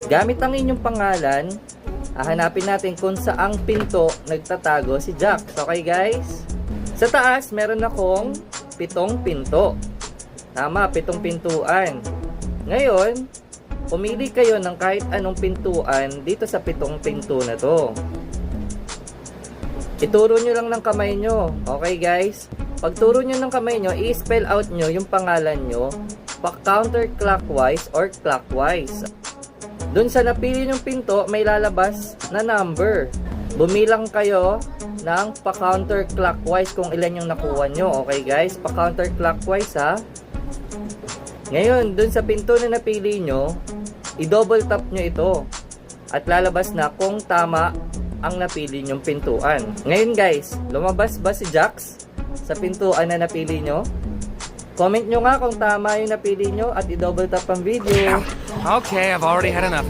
Gamit ang inyong pangalan, hahanapin natin kung saang pinto nagtatago si Jax. Okay guys? Sa taas, meron akong 7 pinto. Tama, 7 pintuan. Ngayon, pumili kayo ng kahit anong pintuan dito sa 7 pinto na to. Ituro nyo lang ng kamay nyo. Okay guys? Pagturo nyo ng kamay nyo, i-spell out nyo yung pangalan nyo pa counterclockwise or clockwise. Doon sa napili nyong pinto, may lalabas na number. Bumilang kayo ng pa-counterclockwise kung ilan yung nakuha nyo. Okay guys? Pa-counterclockwise ha. Ngayon, doon sa pinto na napili nyo, i-double tap nyo ito. At lalabas na kung tama ang napili nyong pintuan. Ngayon guys, lumabas ba si Jax sa pintuan na napili nyo? Comment nyo nga kung tama yung napili nyo at i-double tap ang video. Okay, I've already had enough of